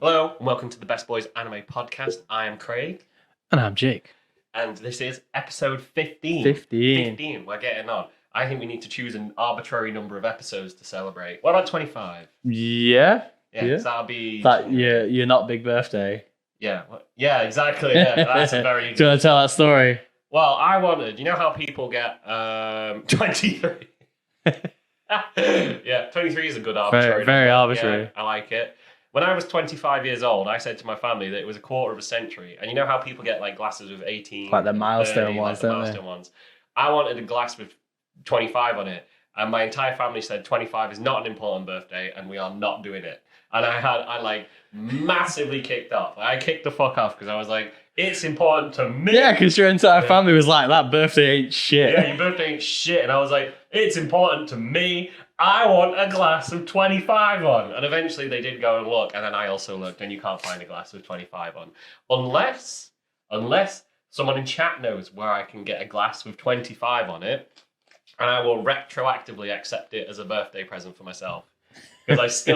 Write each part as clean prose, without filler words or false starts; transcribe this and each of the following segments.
Hello, and welcome to the Best Boys Anime Podcast. I am Craig. And I'm Jake. And this is episode 15. 15. We're getting on. I think we need to choose an arbitrary number of episodes to celebrate. What about 25? Yeah. Yeah. So that'll be... You're not big birthday. Yeah. Yeah, exactly. Yeah, that's a very... Do you want to tell that story? Well, I wanted... You know how people get 23? Yeah, 23 is a good arbitrary Very number. arbitrary. Yeah, I like it. When I was 25 years old, I said to my family that it was a quarter of a century. And you know how people get like glasses with 18? Like the milestone 30, ones, like don't milestone ones. I wanted a glass with 25 on it. And my entire family said 25 is not an important birthday and we are not doing it. And I like massively kicked off. I kicked the fuck off because I was like, it's important to me. Yeah, because your entire family was like, that birthday ain't shit. Yeah, your birthday ain't shit. And I was like, it's important to me. I want a glass of 25 on. And eventually they did go and look. And then I also looked and you can't find a glass with 25 on. Unless someone in chat knows where I can get a glass with 25 on it. And I will retroactively accept it as a birthday present for myself. Because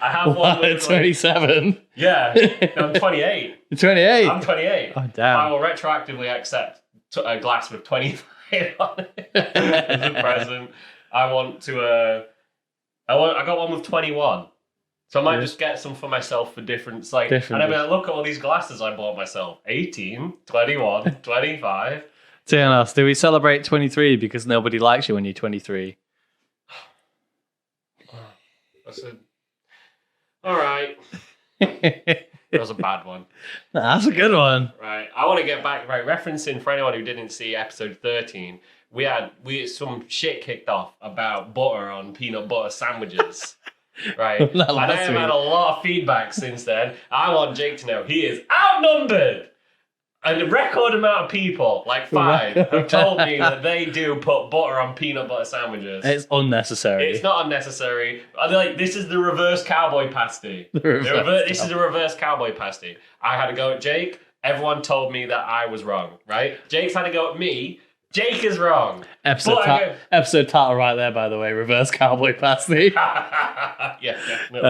I have one with 27. Yeah, no, I'm 28. 28? I'm 28. Oh, damn. I will retroactively accept a glass with 25 on it as a present. I got one with 21. So I might just get some for myself for different, and I'll be like, look at all these glasses I bought myself. 18, 21, 25. Tell us, do we celebrate 23 because nobody likes you when you're 23? All right. That was a bad one. That's a good one. Right. I want to get back, referencing for anyone who didn't see episode 13, we had some shit kicked off about butter on peanut butter sandwiches. Right. And I have had a lot of feedback since then. I want Jake to know he is outnumbered. And a record amount of people, like 5, have told me that they do put butter on peanut butter sandwiches. It's unnecessary. It's not unnecessary. Like, this is the reverse Cowboy Pasty. This is the reverse Cowboy Pasty. I had to go at Jake. Everyone told me that I was wrong, right? Jake's had to go at me. Jake is wrong. Episode title right there, by the way. Reverse Cowboy Pasty. Yeah, definitely.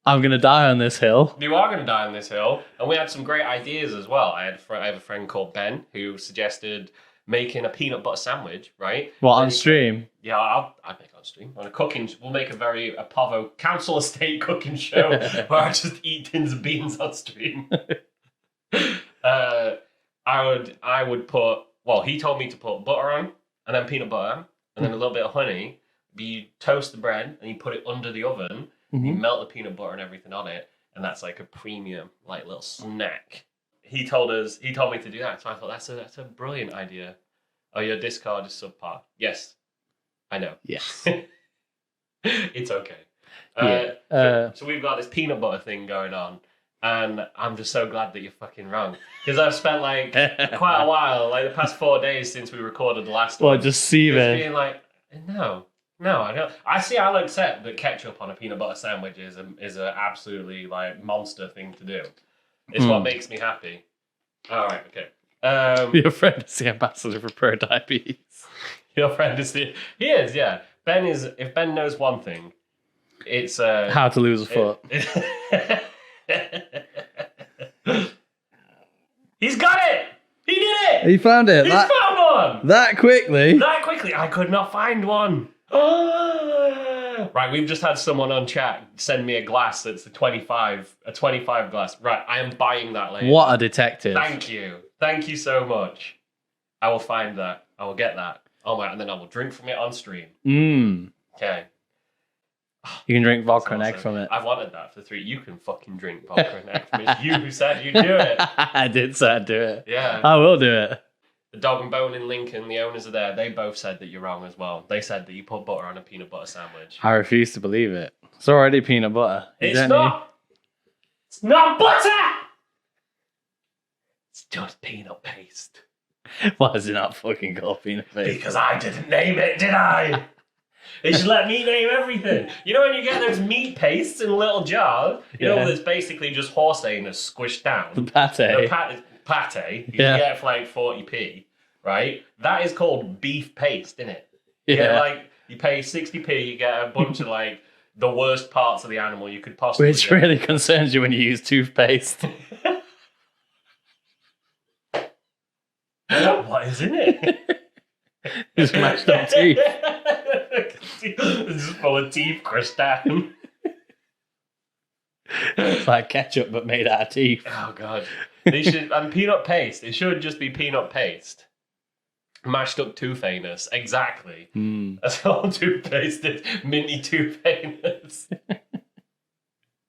I'm going to die on this hill. You are going to die on this hill. And we had some great ideas as well. I have a friend called Ben who suggested making a peanut butter sandwich, right? What, on stream? Yeah, I'd make it on stream. We'll make a Pavo council estate cooking show where I just eat tins of beans on stream. I would put, he told me to put butter on, and then peanut butter, and then a little bit of honey. You toast the bread, and you put it under the oven. Mm-hmm. You melt the peanut butter and everything on it, and that's like a premium, like little snack. He told me to do that, so I thought that's a brilliant idea. Oh, your Discord is subpar. Yes, I know. Yes, it's okay. So we've got this peanut butter thing going on, and I'm just so glad that you're fucking wrong because I've spent like quite a while, like the past 4 days since we recorded the last one. Just being like, No, I don't. I'll accept that ketchup on a peanut butter sandwich is an absolutely like monster thing to do. It's what makes me happy. All right, okay. Your friend is the ambassador for pro-diabetes. Your friend is he is, yeah. If Ben knows one thing, it's how to lose a foot. He's got it! He did it! He found it. He's found one! That quickly? I could not find one. Right, we've just had someone on chat send me a glass that's a 25 glass. Right, I am buying that later. What a detective. Thank you so much. I will find that. I will get that. Oh my, and then I will drink from it on stream. Okay. You can drink vodka and egg from it. I've wanted that for 3. You can fucking drink vodka and egg from it. It's you who said you'd do it. I did say I'd do it. Yeah. I will do it. The Dog and Bone in Lincoln, the owners are there. They both said that you're wrong as well. They said that you put butter on a peanut butter sandwich. I refuse to believe it. It's already peanut butter. It's not. It's not butter! It's just peanut paste. Why is it not fucking called peanut paste? Because I didn't name it, did I? They should let me name everything. You know when you get those meat pastes in little jars? You know that's basically just horse anus squished down? The pate. Pate, you can get it for like 40p, right? That is called beef paste, isn't it? You get you pay 60p, you get a bunch of like the worst parts of the animal you could possibly Which get. really concerns you when you use toothpaste. What is in it? Just mashed up teeth. It's just full of teeth, Christian. It's like ketchup but made out of teeth. Oh god. They should and peanut paste. It should just be peanut paste. Mashed up tooth anus. Exactly. That's all toothpaste is. Minty tooth anus.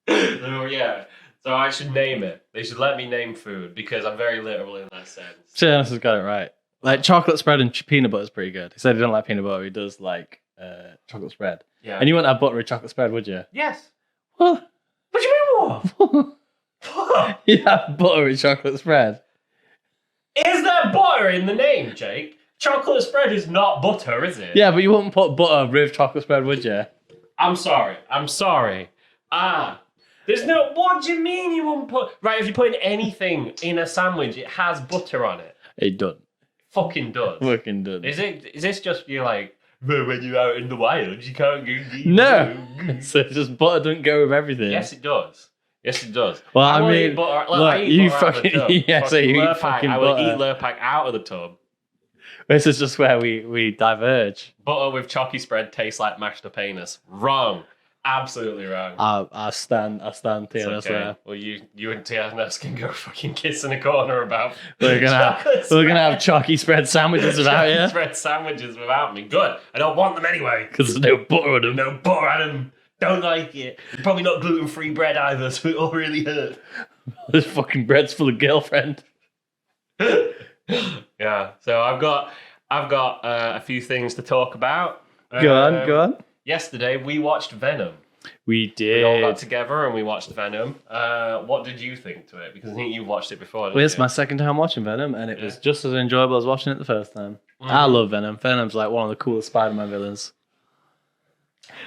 So yeah. So I should name it. They should let me name food because I'm very literal in that sense. Jonas has got it right. Like chocolate spread and peanut butter is pretty good. He said he doesn't like peanut butter. He does like chocolate spread. Yeah. And you wouldn't have butter with chocolate spread, would you? Yes. Well, What do you mean what? What? you have butter with chocolate spread. Is there butter in the name, Jake? Chocolate spread is not butter, is it? Yeah, but you wouldn't put butter with chocolate spread, would you? I'm sorry. There's no... What do you mean you wouldn't put... Right, if you're putting anything in a sandwich, it has butter on it. It doesn't. Fucking does. Fucking doesn't. Is this just you like, well, when you're out in the wild, you can't go... No! So it's just butter doesn't go with everything. Yes, it does. Yes, it does. Well, I I will mean, eat butter. look, I eat you butter out of the fucking- tub. yeah, so you eat Lurpak, fucking I will butter. eat Lurpak out of the tub. This is just where we diverge. Butter with chalky spread tastes like mashed up anus. Wrong. Absolutely wrong. I stand It's TNS okay. there. Well, you and TNS can go fucking kiss in a corner about. We're gonna have chalky spread sandwiches without you Spread sandwiches without me. Good. I don't want them anyway. because there's no butter on them. No butter on them. Don't like it. Probably not gluten-free bread either, so it'll really hurt. This fucking bread's full of girlfriend. Yeah. So I've got a few things to talk about. Go on. Yesterday we watched Venom. We We all got did. together and we watched Venom. What did you think to it? Because I think you watched it before. Didn't Well, it's you? my second time watching Venom, and it was just as enjoyable as watching it the first time. Mm. I love Venom. Venom's like one of the coolest Spider-Man villains.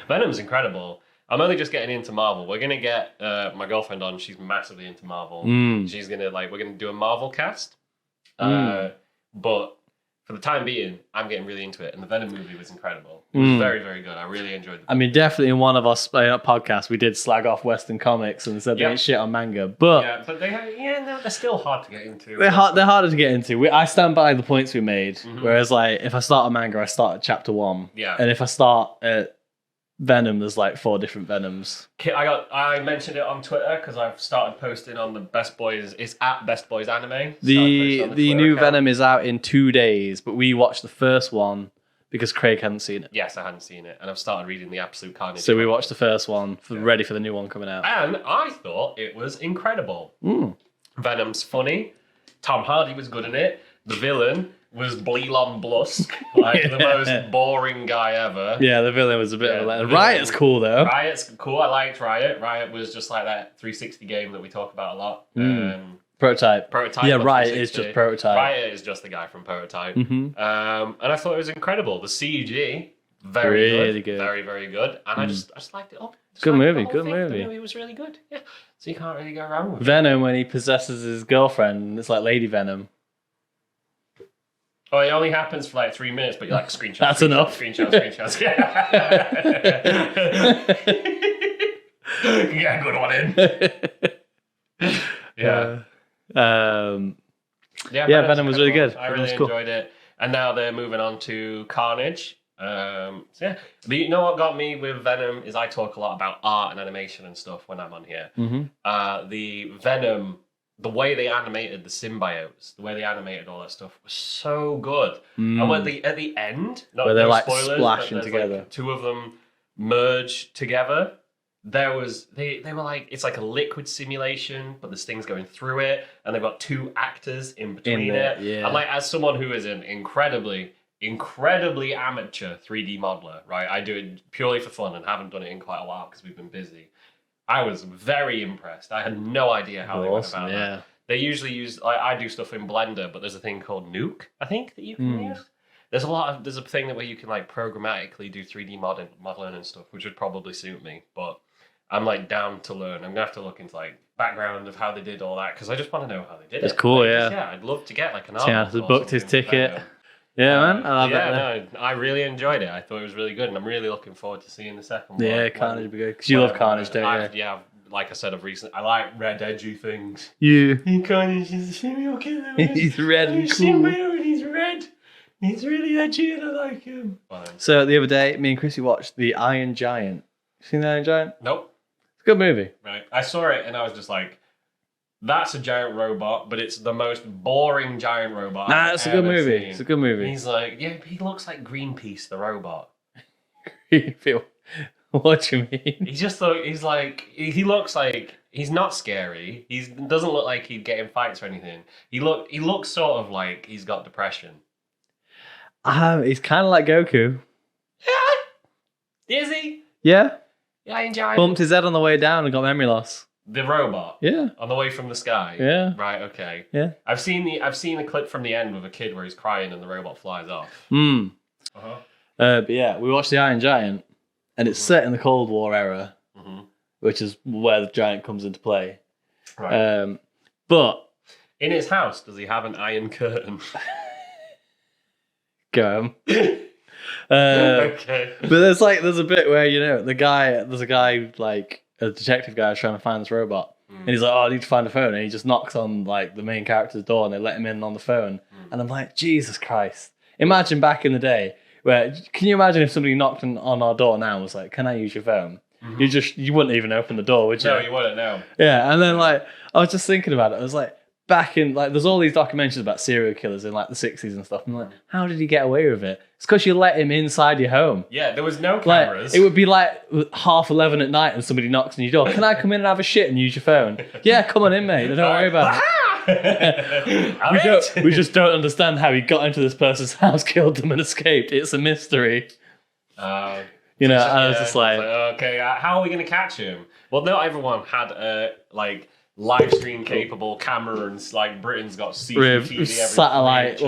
Venom's incredible. I'm only just getting into Marvel. We're gonna get my girlfriend on. She's massively into Marvel. She's gonna we're gonna do a Marvel cast. But for the time being, I'm getting really into it. And the Venom movie was incredible. It was very, very good. I really enjoyed it. I mean, definitely in one of our podcasts, we did slag off Western comics and said they ain't shit on manga. But Yeah, but they're still hard to get into. they're harder to get into. I stand by the points we made. Whereas, like, if I start a manga, I start at chapter 1. Yeah. And if I start at Venom, there's like 4 different Venoms. I mentioned it on Twitter because I've started posting on the Best Boys. It's at Best Boys Anime. The new Venom is out in 2 days, but we watched the first one because Craig hadn't seen it. Yes, I hadn't seen it, and I've started reading the Absolute Carnage. So we watched the first one, ready for the new one coming out. And I thought it was incredible. Venom's funny. Tom Hardy was good in it. The villain was Bleelon Blusk, like the most boring guy ever. Yeah, the villain was a bit of a... Riot's cool, though. Riot's cool. I liked Riot. Riot was just like that 360 game that we talk about a lot. Prototype. Prototype. Yeah, of Riot is 360. just Prototype. Riot is just the guy from Prototype. And I thought it was incredible. The CG, very Really good. good. Very, very good. And I just liked it up. Just Good liked movie, the whole good thing. movie. The movie was really good. Yeah. So you can't really go wrong with it. Venom, when he possesses his girlfriend, and it's like Lady Venom. Oh, it only happens for like 3 minutes, but you're like screenshots. That's screenshots, enough. Screenshots. Yeah, good one in. Yeah. Yeah, Venom was really good. I Venom really was cool. enjoyed it. And now they're moving on to Carnage. So yeah, but you know what got me with Venom is I talk a lot about art and animation and stuff when I'm on here. The Venom, the way they animated the symbiotes, the way they animated all that stuff was so good. And when at the end, not Where they're no like spoilers, splashing but there's, together. like, 2 of them merge together. There was they were like it's like a liquid simulation, but there's things going through it, and they've got 2 actors in between there, it. yeah. And like as someone who is an incredibly amateur 3D modeler, right? I do it purely for fun and haven't done it in quite a while because we've been busy. I was very impressed. I had no idea how they went about that. They usually use I do stuff in Blender, but there's a thing called Nuke, I think, that you can use. There's a thing that where you can like programmatically do 3D modeling and stuff, which would probably suit me, but I'm like down to learn. I'm gonna have to look into like background of how they did all that because I just want to know how they did it. It's cool, Like, yeah. Yeah, I'd love to get like an art. Yeah, he booked his ticket. Yeah, man. I love it. Yeah, no, I really enjoyed it. I thought it was really good, and I'm really looking forward to seeing the second one. Yeah, Carnage would be good. Because you love Carnage, don't you? Yeah, like I said, I like red, edgy things. You. Carnage is a serial killer. He's red and cool. He's red. He's really edgy, and I like him. Fine. So the other day, me and Chrissy watched The Iron Giant. You seen The Iron Giant? Nope. It's a good movie. Right. I saw it, and I was just like, that's a giant robot, but it's the most boring giant robot. Nah, it's a good movie. Seen. It's a good movie. He's like, yeah, he looks like Greenpeace, the robot. What do you mean? He looks like he's not scary. He doesn't look like he'd get in fights or anything. He looks sort of like he's got depression. He's kind of like Goku. Yeah. Is he? Yeah. Yeah, I enjoy Bumped his head on the way down and got memory loss. The robot. Yeah. On the way from the sky. Yeah. Right. Okay. Yeah. I've seen a clip from the end with a kid where he's crying and the robot flies off. Hmm. Uh-huh. But yeah, we watched The Iron Giant, and it's set in the Cold War era, which is where the giant comes into play. Right. But in his house, does he have an iron curtain? go. Okay. But there's a bit where there's a guy like a detective guy trying to find this robot, and he's like, "Oh, I need to find a phone," and he just knocks on like the main character's door, and they let him in on the phone, and I'm like, Jesus Christ! Imagine back in the day. Can you imagine if somebody knocked on our door now and was like, "Can I use your phone?" You wouldn't even open the door, would you? No, you wouldn't. No. Yeah, and then like I was just thinking about it. I was like, back in like there's all these documentaries about serial killers in like the 60s and stuff. I'm like, how did he get away with it? It's because you let him inside your home. Yeah, there was no cameras. Like, it would be like 11:30 at night and somebody knocks on your door. Can I come in and have a shit and use your phone? Yeah, come on in, mate. Don't worry about it. We just don't understand how he got into this person's house, killed them, and escaped. It's a mystery. I was just like, okay, how are we going to catch him? Well, not everyone had a live stream capable camera, and like Britain's got CCTV, every satellite,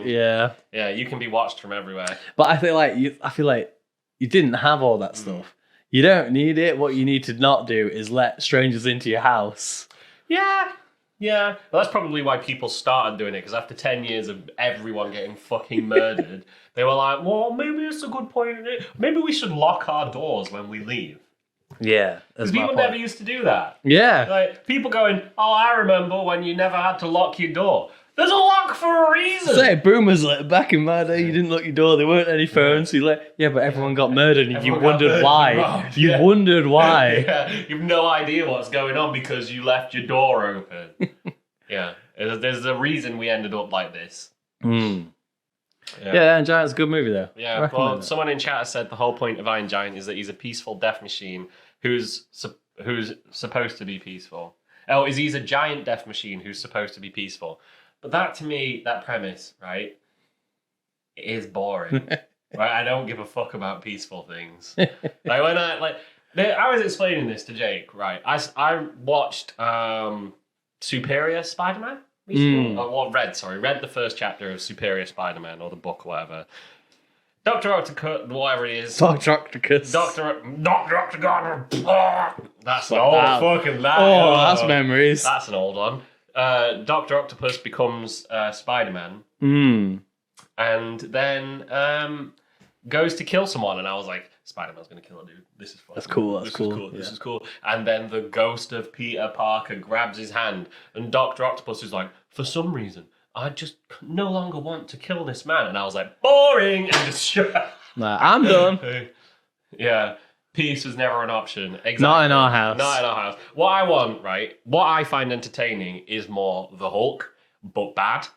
yeah, you can be watched from everywhere. But I feel like you didn't have all that stuff. You don't need it. What you need to not do is let strangers into your house. Yeah. Well, that's probably why people started doing it, because after 10 years of everyone getting fucking murdered, they were like, well, maybe it's a good point. Maybe we should lock our doors when we leave. Yeah. Because people never used to do that. Yeah. Like, people going, oh, I remember when you never had to lock your door. There's a lock for a reason. Say, boomers, like, back in my day, you didn't lock your door. There weren't any phones. So you're like, yeah, but everyone got murdered, and you wondered why. You wondered why. Yeah. You've no idea what's going on because you left your door open. Yeah. There's a reason we ended up like this. Yeah, Iron Giant's a good movie, though. Yeah, well, someone in chat has said the whole point of Iron Giant is that he's a peaceful death machine who's supposed to be peaceful. Oh, he's a giant death machine who's supposed to be peaceful. But that, to me, that premise, right, is boring. Right? I don't give a fuck about peaceful things. I was explaining this to Jake, right? I watched Superior Spider-Man. Read the first chapter of Superior Spider-Man, or the book or whatever. Dr. Octopus, whatever it is. Dr. Octopus. Dr. That's an old fucking that. Oh, that's memories. That's an old one. Dr. Octopus becomes Spider-Man. And then goes to kill someone, and I was like, Spider-Man's gonna kill a dude. This is fun. That's cool. This is cool. And then the ghost of Peter Parker grabs his hand, and Dr. Octopus is like, for some reason, I just no longer want to kill this man. And I was like, boring, and just shut. Nah, I'm done. Yeah. Peace was never an option. Exactly. Not in our house. Not in our house. What I want, right? What I find entertaining is more the Hulk, but bad.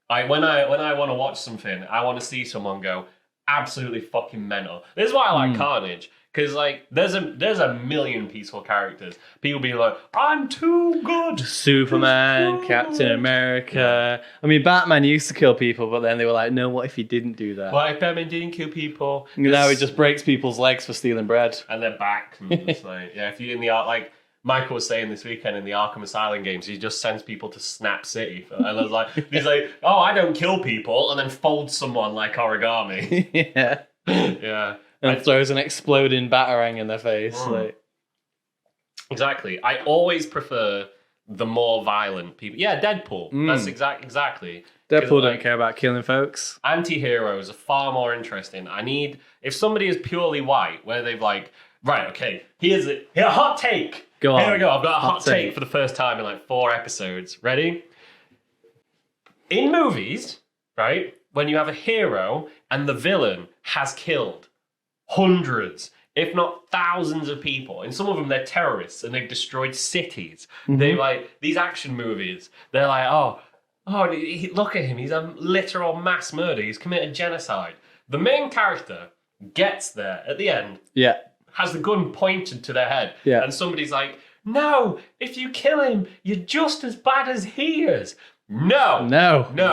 When I want to watch something, I want to see someone go absolutely fucking mental. This is why I like Carnage, because like there's a million peaceful characters. People being like, I'm too good. Superman, Captain America. I mean, Batman used to kill people, but then they were like, no, what if he didn't do that? What if Batman didn't kill people? Now he just breaks people's legs for stealing bread. And their back. And it's like, yeah, if you in the art, like Michael was saying this weekend in the Arkham Asylum games, he just sends people to Snap City. And I was like, he's like, oh, I don't kill people, and then folds someone like origami. Yeah. Yeah. And throws an exploding batarang in their face. Like. Exactly. I always prefer the more violent people. Yeah, Deadpool. That's exactly. Deadpool don't care about killing folks. Anti-heroes are far more interesting. If somebody is purely white, where they've like, right, okay, here's a hot take. Go on. Here we go. I've got a hot take for the first time in like 4 episodes. Ready? In movies, right, when you have a hero and the villain has killed hundreds, if not thousands of people, and some of them they're terrorists and they've destroyed cities. They like these action movies. They're like, oh, look at him. He's a literal mass murder. He's committed genocide. The main character gets there at the end. Yeah. Has the gun pointed to their head. Yeah. And somebody's like, no, if you kill him, you're just as bad as he is. No.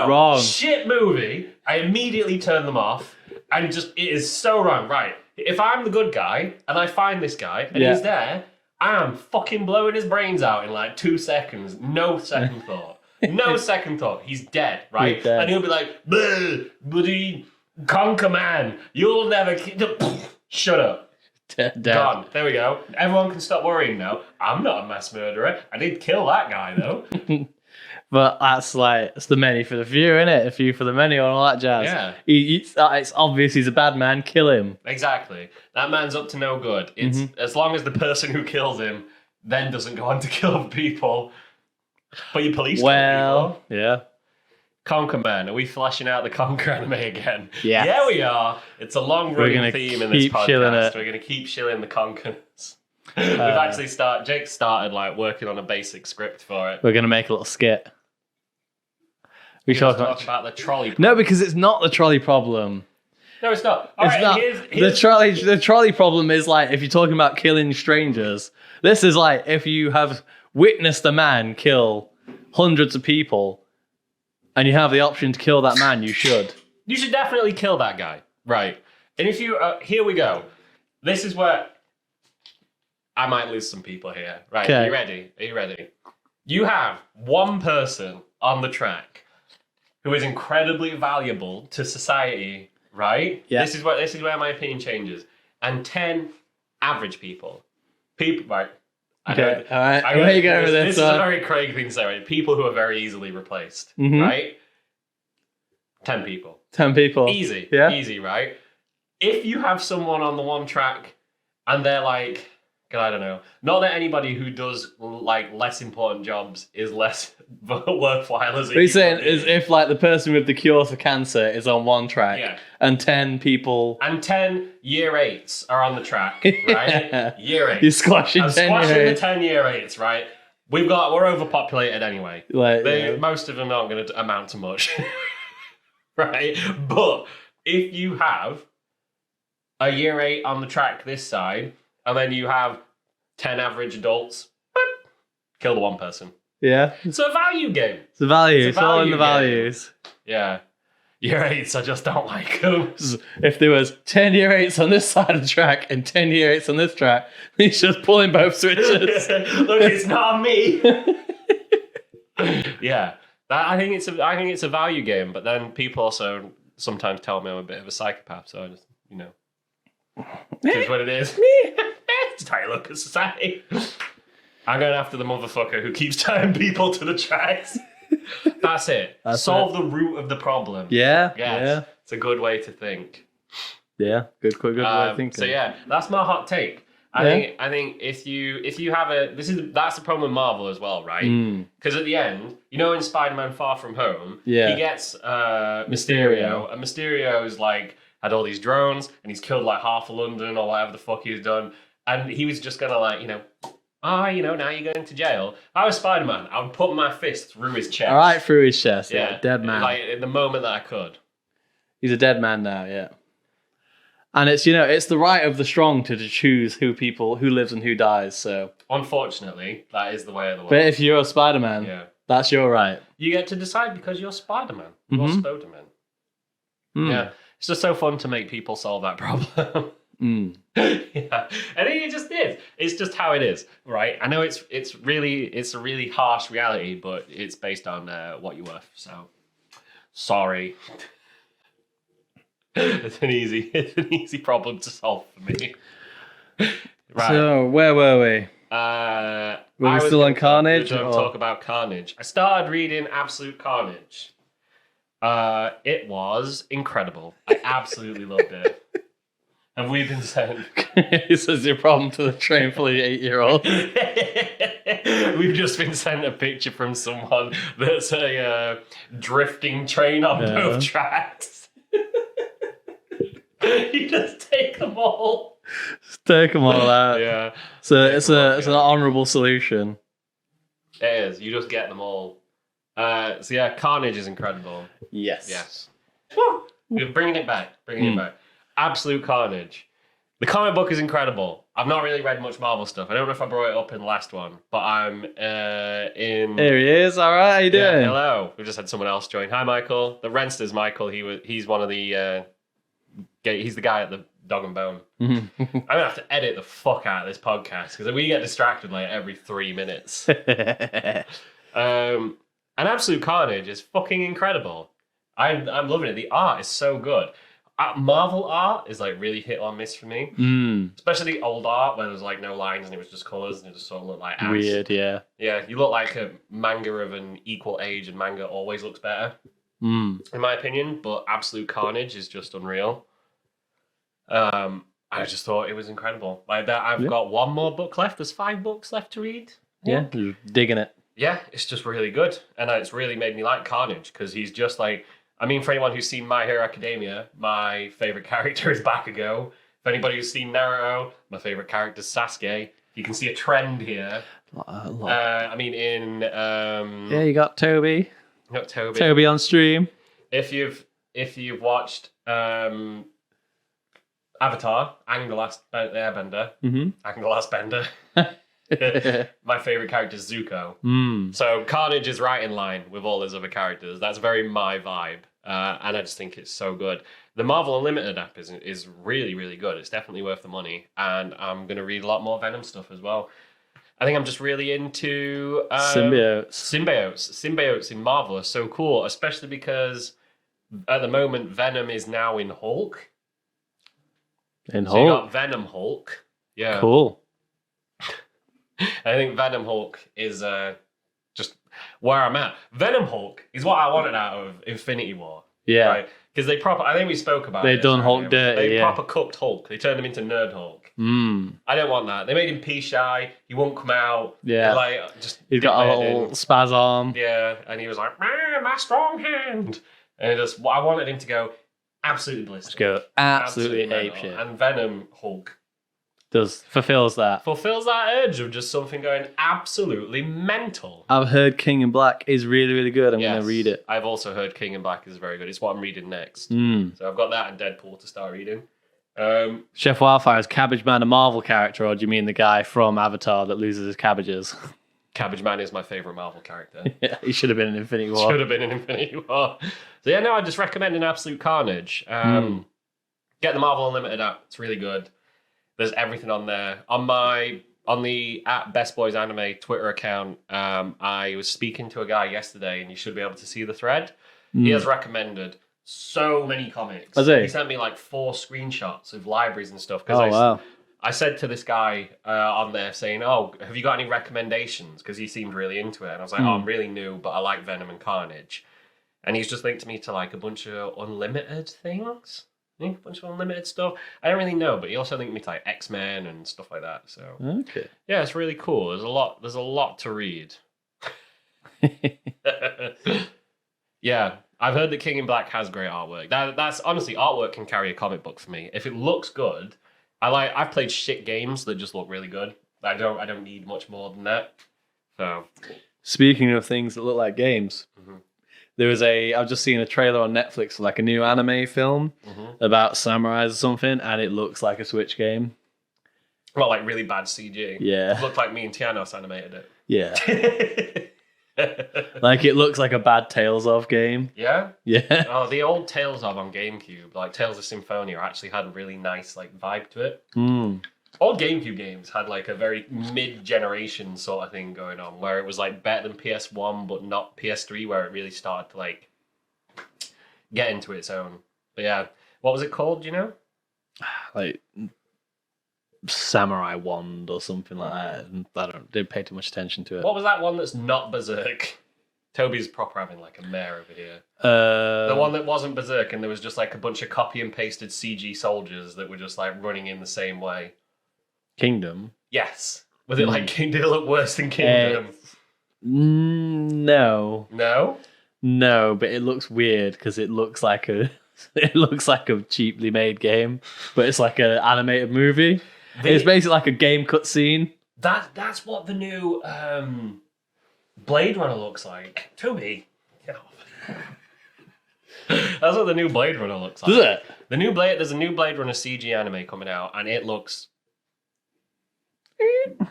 Wrong. Shit movie. I immediately turn them off. And it is so wrong. Right. If I'm the good guy and I find this guy and he's there, I am fucking blowing his brains out in like 2 seconds. No second thought. No second thought. He's dead, right? He's dead. And he'll be like, bloody conquer man. You'll never shut up. Dead. Gone. There we go. Everyone can stop worrying now. I'm not a mass murderer. I did kill that guy though. But that's like, it's the many for the few, innit? A few for the many and all that jazz. Yeah. It's obvious he's a bad man. Kill him. Exactly. That man's up to no good. It's as long as the person who kills him then doesn't go on to kill people. But your police kill people. Yeah. Conquer Man. Are we fleshing out the Conquer anime again? Yes. Yeah, we are. It's a long-running theme in this keep shilling podcast. it. We're going to keep shilling the Conquers. We've actually Jake started like working on a basic script for it. We're going to make a little skit. We talk about the trolley problem. No, because it's not the trolley problem. No, it's not. All right, not. The trolley problem is like if you're talking about killing strangers. This is like if you have witnessed a man kill hundreds of people and you have the option to kill that man, you should. You should definitely kill that guy. Right. And if you... here we go. This is where... I might lose some people here. Right, okay. Are you ready? You have one person on the track who is incredibly valuable to society, right? Yeah. This is where my opinion changes. And 10 average people. Right. Okay, all right. Where are you going with this? This is a very Craig thing to say, right? People who are very easily replaced, right? 10 people. 10 people. Easy. Yeah. Easy, right? If you have someone on the one track and they're like, I don't know, not that anybody who does like less important jobs is less worthwhile as a What you're saying is if like the person with the cure for cancer is on one track and 10 people... And 10 year 8s are on the track, right? Year 8s. You're squashing 10 squashing year the 8s. 10 year 8s, right? We're overpopulated anyway. Like, most of them aren't going to amount to much. Right? But if you have a year 8 on the track this side, and then you have 10 average adults, kill the one person. Yeah. It's a value game. It's a value. It's all in the values. Yeah. Year 8s, I just don't like them. If there was 10 year 8s on this side of the track and 10 year 8s on this track, he's just pulling both switches. Look, it's not me. Yeah. I think it's a value game, but then people also sometimes tell me I'm a bit of a psychopath, so I just, it is what it is. Just how you look at society. I'm going after the motherfucker who keeps tying people to the tracks. That's it. Solve the root of the problem. Yeah. Yes. Yeah. It's a good way to think. Yeah. Good way of thinking. So yeah, that's my hot take. I think if you have that's the problem with Marvel as well, right? Because at the end, in Spider-Man Far From Home, he gets Mysterio, and Mysterio's like had all these drones, and he's killed like half of London or whatever the fuck he's done, and he was just gonna like, now you're going to jail. If I was Spider-Man, I would put my fist through his chest. All right, through his chest. Yeah, dead man. Like in the moment that I could. He's a dead man now. Yeah. And it's it's the right of the strong to choose who lives and who dies. So unfortunately, that is the way of the world. But if you're a Spider-Man, that's your right. You get to decide because you're Spider-Man. You're Spider-Man. Yeah, it's just so fun to make people solve that problem. Yeah, I think it just is. It's just how it is, right? I know it's a really harsh reality, but it's based on what you're worth. So sorry. It's an easy problem to solve for me. Right. So where were we? Were we I was still on gonna Carnage? Talk, or- talk about Carnage. I started reading Absolute Carnage. It was incredible. I absolutely loved it. And we've been sent. This is your problem to the train for the 8-year-old. We've just been sent a picture from someone that's a drifting train on both tracks. You just take them all. Just take them all out. Yeah. So it's an honourable solution. It is. You just get them all. So yeah, Carnage is incredible. Yes. Woo! We're bringing it back. Bringing it back. Absolute Carnage. The comic book is incredible. I've not really read much Marvel stuff. I don't know if I brought it up in the last one, but I'm in. Here he is. All right, how you doing? Yeah, hello. We just had someone else join. Hi, Michael. The Renster's Michael. He's one of the. He's the guy at the Dog and Bone. I'm gonna have to edit the fuck out of this podcast because we get distracted like every 3 minutes. And Absolute Carnage is fucking incredible. I'm loving it. The art is so good. Marvel art is like really hit or miss for me, especially the old art where there's like no lines and it was just colors and it just sort of looked like ass. Weird, yeah. Yeah, you look like a manga of an equal age, and manga always looks better, in my opinion. But Absolute Carnage is just unreal. I just thought it was incredible. Like that, I've got one more book left. There's 5 books left to read. Yeah, you're digging it. Yeah, it's just really good, and it's really made me like Carnage because he's just like. I mean, for anyone who's seen My Hero Academia, my favorite character is Bakugo. If anybody who's seen Naruto, my favorite character is Sasuke. You can see a trend here. I mean, in yeah, you got Toby. not Toby. Toby on stream. If you've watched Avatar, Aang the Last Airbender, Aang the Last Bender. My favorite character is Zuko. So Carnage is right in line with all those other characters. That's very my vibe, and I just think it's so good. The Marvel Unlimited app is really, really good. It's definitely worth the money, and I'm going to read a lot more Venom stuff as well. I think I'm just really into Symbiotes. Symbiotes in Marvel are so cool, especially because at the moment Venom is now in Hulk. In So Hulk? you got Venom Hulk. Yeah. Cool. I think Venom Hulk is just where I'm at. Venom Hulk is what I wanted out of Infinity War. Yeah. Right? Because I think we spoke about it. They've done Hulk dirty, They proper cooked Hulk. They turned him into Nerd Hulk. I don't want that. They made him pee shy. He won't come out. Yeah. He's got a little spaz arm. Yeah. And he was like, man, my strong hand. And I wanted him to go absolutely ballistic. Just go absolutely mental. apeshit. And Venom Hulk Fulfills that. fulfills that urge of just something going absolutely mental. I've heard King in Black is really, really good. I'm going to read it. I've also heard King in Black is very good. It's what I'm reading next. Mm. So I've got that and Deadpool to start reading. Chef Wildfire is Cabbage Man a Marvel character, or do you mean the guy from Avatar that loses his cabbages? Cabbage Man is my favourite Marvel character. Yeah, he should have been in Infinity War. Should have been in Infinity War. So yeah, no, I just recommend an Absolute Carnage. Get the Marvel Unlimited app. It's really good. There's everything on there. On the Best Boys Anime Twitter account, I was speaking to a guy yesterday, and you should be able to see the thread. He has recommended so many comics. Has he? He sent me like 4 screenshots of libraries and stuff. Oh, wow. I said to this guy on there saying, oh, have you got any recommendations? Because he seemed really into it. And I was like, oh, I'm really new, but I like Venom and Carnage. And he's just linked me to like a bunch of unlimited things. I think a bunch of unlimited stuff. I don't really know, but he also linked me to like X-Men and stuff like that. So Okay. yeah, it's really cool. There's a lot to read. Yeah, I've heard that King in Black has great artwork. That's honestly, artwork can carry a comic book for me. If it looks good, I've played shit games that just look really good. I don't need much more than that. So Speaking of things that look like games, I've just seen a trailer on Netflix for like a new anime film about samurais or something, and it looks like a Switch game. Well, like really bad CG. Yeah. It looked like me and Tianos animated it. Yeah. Like it looks like a bad Tales of game. Yeah? Yeah. Oh, the old Tales of on GameCube, like Tales of Symphonia, actually had a really nice like vibe to it. Old GameCube games had like a very mid-generation sort of thing going on, where it was like better than PS1, but not PS3, where it really started to like get into its own. But yeah, what was it called? Do you know? Like samurai wand or something like that. And I didn't pay too much attention to it. What was that one that's not Berserk? Toby's proper having like a mare over here. The one that wasn't Berserk and there was just like a bunch of copy and pasted CG soldiers that were just like running in the same way. Kingdom? Yes. Was it like, did it look worse than Kingdom? No. No? No, but it looks weird because it looks like a cheaply made game, but it's like an animated movie. It's basically like a game cutscene. That's what the new Blade Runner looks like. Toby. Get off. That's what the new Blade Runner looks like. Does it? There's a new Blade Runner CG anime coming out, and it looks.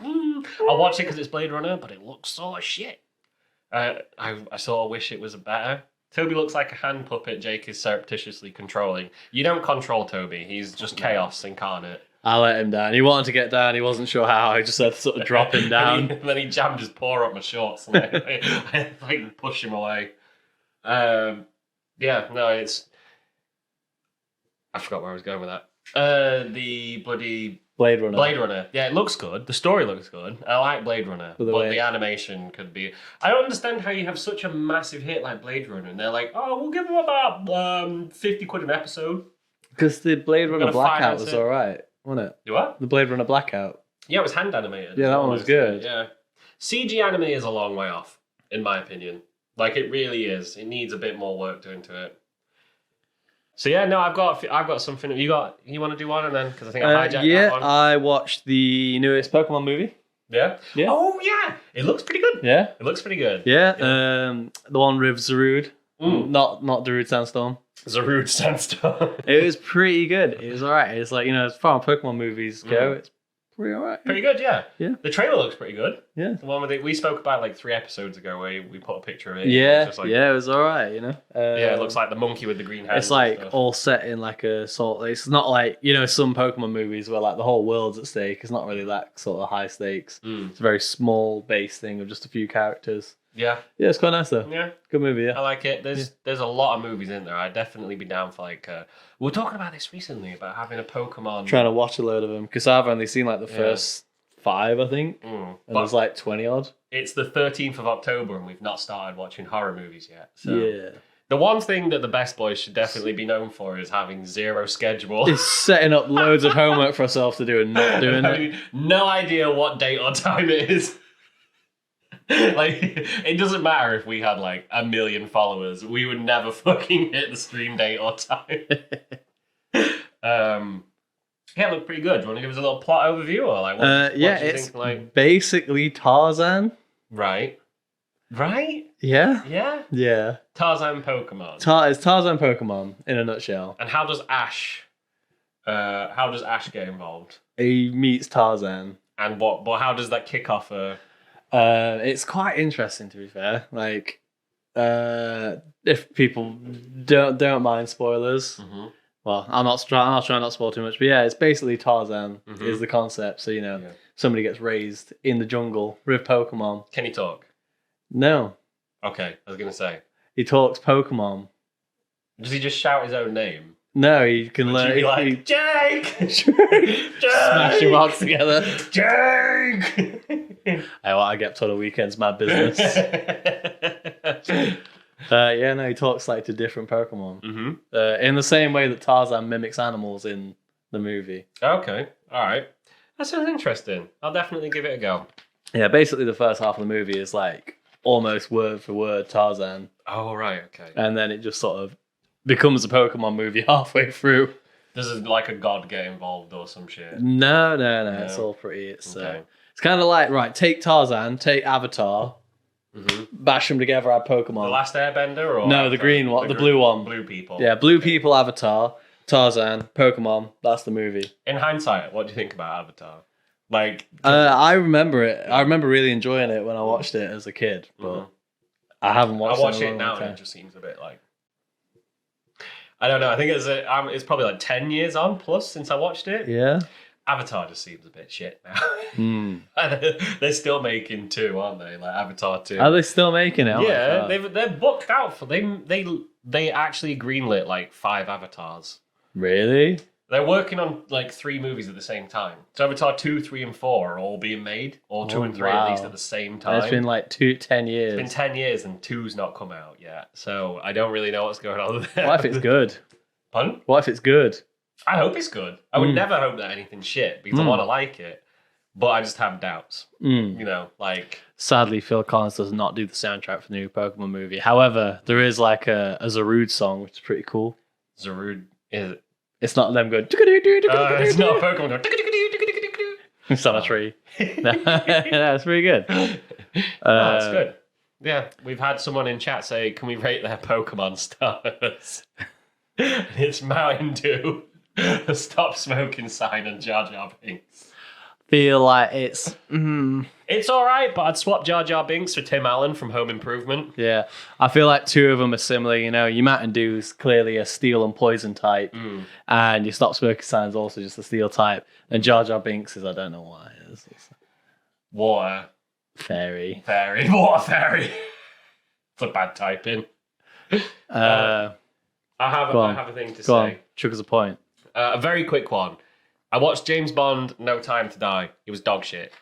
I'll watch it because it's Blade Runner, but it looks sort of shit. I sort of wish it was better. Toby looks like a hand puppet Jake is surreptitiously controlling. You don't control Toby. He's just chaos incarnate. I let him down. He wanted to get down. He wasn't sure how. I just had to sort of drop him down. And then he jammed his paw up my shorts and I like push him away. Yeah, no, it's... I forgot where I was going with that. The bloody... Blade Runner. Blade Runner. Yeah, it looks good. The story looks good. I like Blade Runner. But the animation could be... I don't understand how you have such a massive hit like Blade Runner and they're like, oh, we'll give them about 50 quid an episode. Because the Blade Runner Blackout was alright, wasn't it? You what? The Blade Runner Blackout. Yeah, it was hand animated. Yeah, that one was good. Yeah. CG anime is a long way off, in my opinion. Like, it really is. It needs a bit more work doing to it. So yeah, no, I've got something. You want to do one and then because I think I hijacked that one. Yeah, I watched the newest Pokemon movie. Yeah. Yeah. Oh yeah, it looks pretty good. Yeah. It looks pretty good. Yeah. The one with Zarude, not Darude Sandstorm. Zarude Sandstorm. It was pretty good. It was alright. It's like, as far as Pokemon movies go, it's pretty alright. Pretty good, yeah. Yeah. The trailer looks pretty good. Yeah. The one with we spoke about like 3 episodes ago where we put a picture of it. Yeah. It was alright. Yeah, it looks like the monkey with the green hair. It's like all set in like a sort. It's not like some Pokemon movies where like the whole world's at stake. It's not really that sort of high stakes. It's a very small base thing of just a few characters. Yeah. Yeah, it's quite nice though. Yeah. Good movie, yeah. I like it. There's a lot of movies in there. I'd definitely be down for like... we were talking about this recently, about having a Pokemon... Trying to watch a load of them, because I've only seen like the first 5, I think. And there's like 20 odd. It's the 13th of October and we've not started watching horror movies yet. So. Yeah. The one thing that the Best Boys should definitely be known for is having zero schedule. It's setting up loads of homework for ourselves to do and not doing it. No idea what date or time it is. Like, it doesn't matter if we had like 1 million followers, we would never fucking hit the stream date or time. Yeah, it looked pretty good. Do you want to give us a little plot overview or like what do you it's think, like... basically Tarzan. Right? Yeah. Yeah. Tarzan Pokemon. It's Tarzan Pokemon in a nutshell. And how does Ash get involved? He meets Tarzan. And what how does that kick off it's quite interesting, to be fair. Like, if people don't mind spoilers, well, I'm not trying not to spoil too much, but yeah, it's basically Tarzan is the concept. So somebody gets raised in the jungle with Pokemon. Can he talk? No. Okay, I was gonna say he talks Pokemon. Does he just shout his own name? No, he can learn. Be like, Jake! Smash your box together. Jake! I get to the weekends, mad business. He talks like to different Pokemon. In the same way that Tarzan mimics animals in the movie. Okay, alright. That sounds interesting. I'll definitely give it a go. Yeah, basically the first half of the movie is like almost word for word Tarzan. Oh, right, okay. And then it just sort of becomes a Pokemon movie halfway through. Does like a god get involved or some shit? No. It's all pretty. It's kind of like, right, take Tarzan, take Avatar, bash them together, add Pokemon. The Last Airbender? Or no, the green one, the blue one. Blue people. Yeah, blue people, Avatar, Tarzan, Pokemon. That's the movie. In hindsight, what do you think about Avatar? Like, I remember it. I remember really enjoying it when I watched it as a kid, but I haven't watched it. I watch it now and it just seems a bit like... I don't know. I think it's probably like 10 years on plus since I watched it. Yeah. Avatar just seems a bit shit now. They're still making 2, aren't they? Like Avatar 2. Are they still making it? Yeah, they're booked out for they actually greenlit like 5 avatars. Really? They're working on like 3 movies at the same time. So Avatar 2, 3, and 4 are all being made, or 2 and 3 at least at the same time. It's been like 10 years. It's been 10 years and 2's not come out yet. So I don't really know what's going on there. What if it's good? Pardon? What if it's good? I hope it's good. I would never hope that anything's shit because I want to like it. But I just have doubts. You know, like... Sadly, Phil Collins does not do the soundtrack for the new Pokemon movie. However, there is like a Zarude song, which is pretty cool. Zarude is... It's not them going... it's not a Pokemon going... It's on a tree. No, it's pretty good. That's good. Yeah, we've had someone in chat say, can we rate their Pokemon stars? It's Mountain Dew, a stop smoking sign, and Jar Jar Binks. Feel like it's... It's all right, but I'd swap Jar Jar Binks for Tim Allen from Home Improvement. Yeah, I feel like 2 of them are similar. You know, your Mountain Dew is clearly a steel and poison type, and your Stop Smoking Sign is also just a steel type. And Jar Jar Binks is, I don't know why. It's Water. Fairy. Water fairy. It's a bad typing. I have a thing to say. On. Sugar's a point. A very quick one. I watched James Bond, No Time to Die. It was dog shit.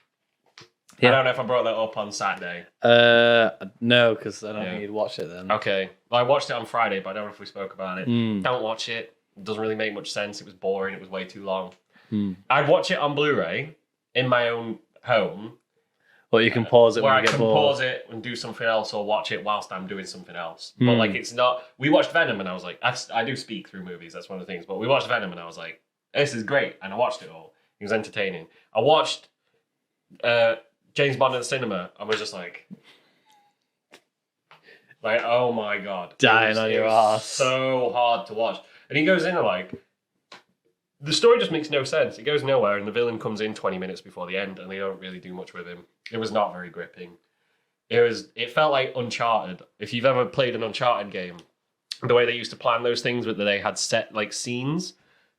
Yeah. I don't know if I brought that up on Saturday. No, because I don't think you'd watch it then. Okay. Well, I watched it on Friday, but I don't know if we spoke about it. Don't watch it. It doesn't really make much sense. It was boring. It was way too long. I'd watch it on Blu-ray in my own home. Well, you can pause it where when you I get can bored. pause it and do something else, or watch it whilst I'm doing something else. But like, it's not... We watched Venom and I was like... I do speak through movies. That's one of the things. But we watched Venom and I was like, this is great. And I watched it all. It was entertaining. I watched James Bond in the cinema. I was just like, oh my God. Dying on your ass. So hard to watch. And he goes in and like, the story just makes no sense. It goes nowhere, and the villain comes in 20 minutes before the end, and they don't really do much with him. It was not very gripping. It felt like Uncharted. If you've ever played an Uncharted game, the way they used to plan those things, with that they had set like scenes,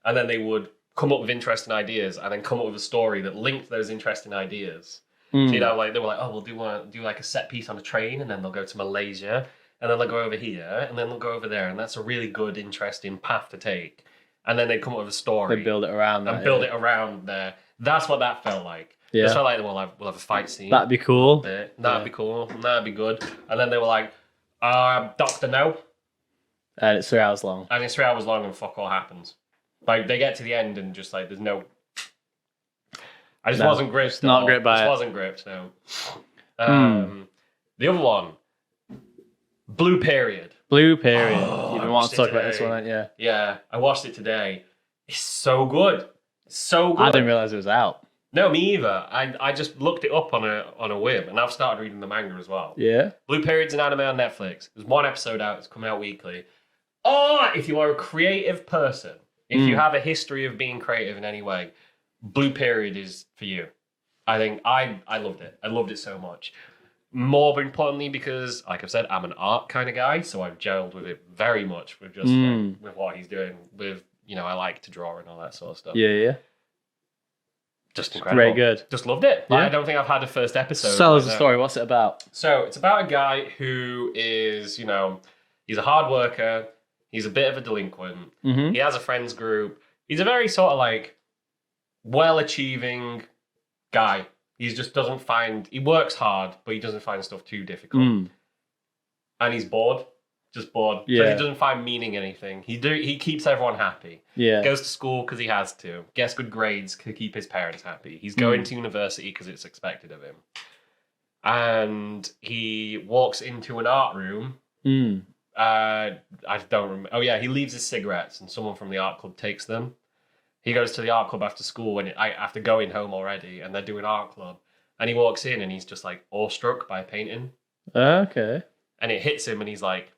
and then they would come up with interesting ideas, and then come up with a story that linked those interesting ideas. So, you know, like they were like, oh, we'll do like a set piece on a train, and then they'll go to Malaysia, and then they'll go over here, and then they'll go over there, and that's a really good, interesting path to take. And then they come up with a story. They build it around that. And build it around there. That's what that felt like. Yeah. That's felt like we'll have a fight scene. That'd be cool. That'd be cool. That'd be good. And then they were like, Doctor No. And it's 3 hours long. And it's 3 hours long and fuck all happens. Like, they get to the end and just like, there's no... I just wasn't gripped. It's not gripped by it. Wasn't gripped, no. The other one, Blue Period. Blue Period. You've been wanting to talk about this one, haven't you? Yeah, I watched it today. It's so good. So good. I didn't realize it was out. No, me either. I just looked it up on a whim, and I've started reading the manga as well. Yeah. Blue Period's an anime on Netflix. There's one episode out. It's coming out weekly. Oh, if you are a creative person, if you have a history of being creative in any way, Blue Period is for you. I think I loved it. I loved it so much. More importantly, because, like I've said, I'm an art kind of guy, so I've gelled with it very much with just with what he's doing. With, you know, I like to draw and all that sort of stuff. Yeah. Just incredible. Very good. Just loved it. Yeah. I don't think I've had a first episode. Tell us the story. What's it about? So it's about a guy who is, you know, he's a hard worker. He's a bit of a delinquent. Mm-hmm. He has a friends group. He's a very sort of like well-achieving guy. He just doesn't find... He works hard, but he doesn't find stuff too difficult. And he's bored. Just bored. Yeah. So he doesn't find meaning in anything. He keeps everyone happy. Yeah. Goes to school because he has to. Gets good grades to keep his parents happy. He's going to university because it's expected of him. And he walks into an art room. I don't remember. Oh, yeah. He leaves his cigarettes and someone from the art club takes them. He goes to the art club after school after going home already, and they're doing art club. And he walks in and he's just like awestruck by a painting. Okay. And it hits him and he's like,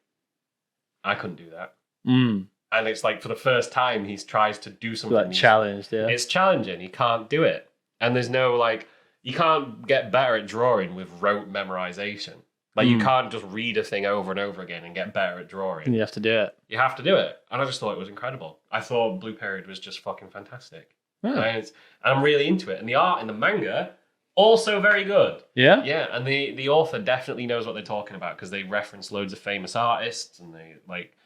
I couldn't do that. And it's like for the first time he tries to do something. Like challenged, yeah. It's challenging. He can't do it. And there's no like, you can't get better at drawing with rote memorization. Like you can't just read a thing over and over again and get better at drawing. And you have to do it. You have to do it. And I just thought it was incredible. I thought Blue Period was just fucking fantastic. Oh. And I'm really into it. And the art in the manga, also very good. Yeah? Yeah, and the author definitely knows what they're talking about because they reference loads of famous artists and they like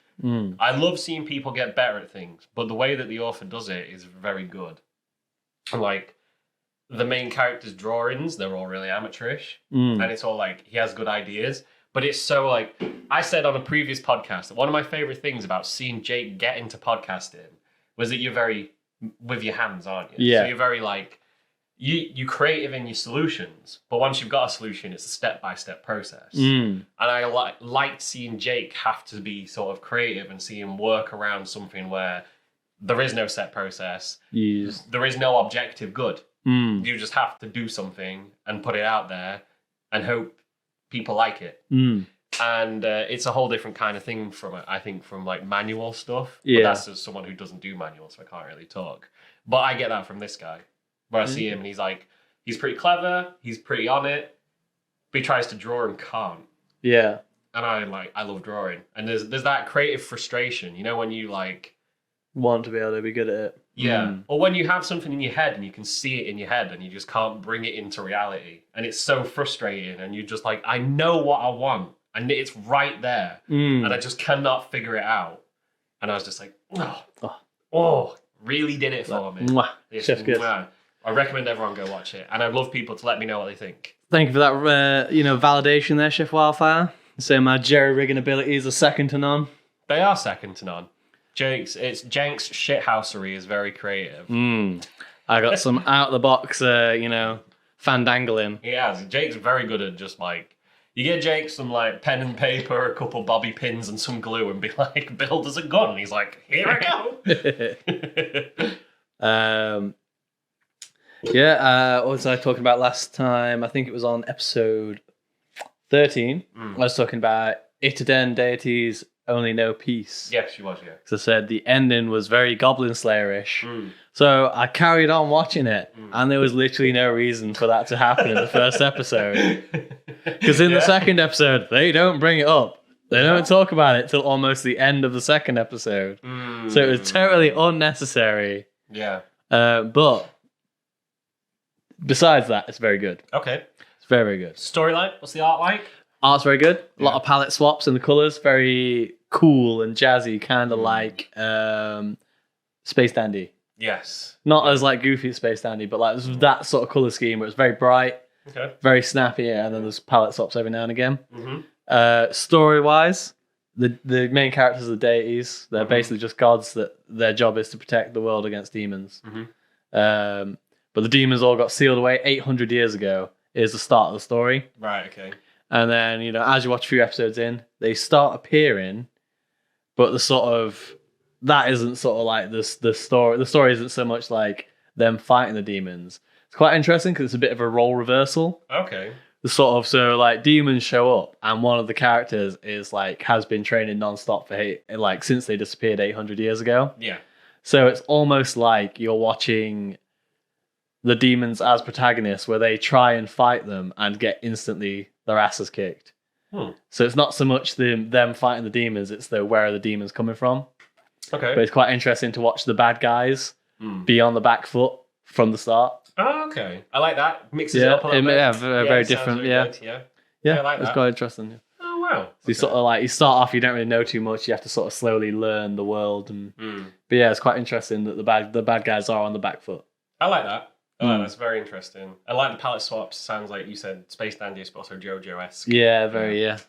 I love seeing people get better at things, but the way that the author does it is very good. And like the main character's drawings, they're all really amateurish, and it's all like he has good ideas. But it's so like I said on a previous podcast that one of my favorite things about seeing Jake get into podcasting was that you're very with your hands, aren't you? Yeah. So you're very like you creative in your solutions, but once you've got a solution, it's a step-by-step process. And I like seeing Jake have to be sort of creative and see him work around something where there is no set process. Yes. There is no objective good. You just have to do something and put it out there and hope people like it. And it's a whole different kind of thing from, I think, from like manual stuff. Yeah. But that's just someone who doesn't do manual, so I can't really talk. But I get that from this guy, where I see him and he's pretty clever, he's pretty on it, but he tries to draw and can't. Yeah. And I love drawing. And there's that creative frustration, you know, when you like want to be able to be good at it. Yeah. Or when you have something in your head and you can see it in your head and you just can't bring it into reality. And it's so frustrating and you're just like, I know what I want and it's right there. And I just cannot figure it out. And I was just like, really did it for me. Chef's good. I recommend everyone go watch it. And I'd love people to let me know what they think. Thank you for that, validation there, Chef Wildfire. So my jerry-rigging abilities are second to none. They are second to none. Jake's shithousery is very creative. I got some out-of-the-box, fandangling. Yeah, Jake's very good at just like, you get Jake some like pen and paper, a couple bobby pins and some glue and be like, build us a gun. And he's like, here I go. What was I talking about last time? I think it was on episode 13. I was talking about Itaden deities only know peace. Yes, she was, yeah. Because I said the ending was very Goblin Slayer-ish. So I carried on watching it, and there was literally no reason for that to happen in the first episode. Because in the second episode, they don't bring it up. They don't talk about it till almost the end of the second episode. So it was totally unnecessary. Yeah. But besides that, it's very good. Okay. It's very, very good. Storyline, what's the art like? Art's very good. A lot of palette swaps and the colours. Very cool and jazzy, kind of like Space Dandy. Yes. Not as like goofy as Space Dandy, but like that sort of colour scheme where it's very bright, very snappy, and then there's palette swaps every now and again. Story-wise, the main characters are the deities. They're basically just gods that their job is to protect the world against demons. But the demons all got sealed away 800 years ago is the start of the story. Right, okay. And then, as you watch a few episodes in, they start appearing, but that isn't sort of like the story. The story isn't so much like them fighting the demons. It's quite interesting because it's a bit of a role reversal. Okay. So like demons show up, and one of the characters is like has been training nonstop for since they disappeared 800 years ago. Yeah. So it's almost like you're watching the demons as protagonists, where they try and fight them and get instantly their asses kicked. So it's not so much them fighting the demons, it's where are the demons coming from. Okay. But it's quite interesting to watch the bad guys be on the back foot from the start. Oh, okay. I like that. Mixes it up a little bit. Yeah, very different. Really Yeah. Good, yeah. I like that. It's quite interesting. Yeah. Oh, wow. So you sort of you start off, you don't really know too much. You have to sort of slowly learn the world. But yeah, it's quite interesting that the bad guys are on the back foot. I like that. Oh, that's very interesting. I like the palette swaps. Sounds like you said Space Dandy, but also JoJo-esque. Yeah, very, yeah.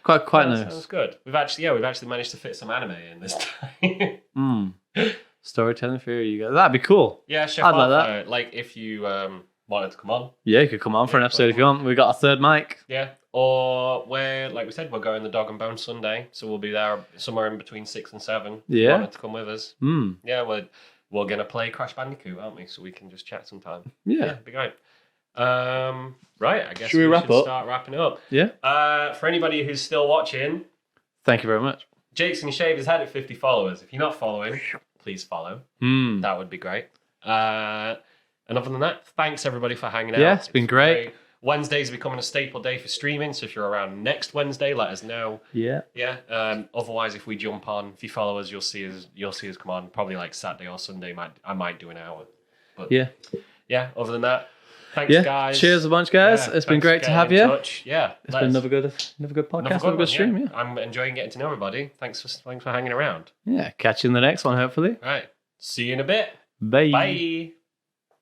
Quite nice. Sounds good. We've actually managed to fit some anime in this time. Storytelling theory, you guys. That'd be cool. Yeah, Chef I'd like that. Like if you wanted to come on. Yeah, you could come on for an episode if you want. We got a third mic. Yeah. Or like we said, we're going the Dog and Bone Sunday, so we'll be there somewhere in between 6 and 7. Yeah. If you wanted to come with us. Yeah, we're going to play Crash Bandicoot, aren't we? So we can just chat sometime. Yeah. It'd be great. Right, I guess should we start wrapping up. Yeah. For anybody who's still watching, thank you very much. Jake's gonna shave his head at 50 followers. If you're not following, please follow. That would be great. And other than that, thanks everybody for hanging out. Yeah, it's been great. Wednesday's becoming a staple day for streaming, so if you're around next Wednesday, let us know. Yeah. Otherwise, if we jump on, if you follow us, you'll see us come on. Probably like Saturday or Sunday. I might do an hour. But yeah. Other than that, Thanks, guys. Cheers a bunch, guys. Yeah, It's been thanks for great to getting have in you. touch. Yeah, It's been another good podcast, another good stream. Yeah. I'm enjoying getting to know everybody. Thanks for hanging around. Yeah. Catch you in the next one, hopefully. All right. See you in a bit. Bye. Bye.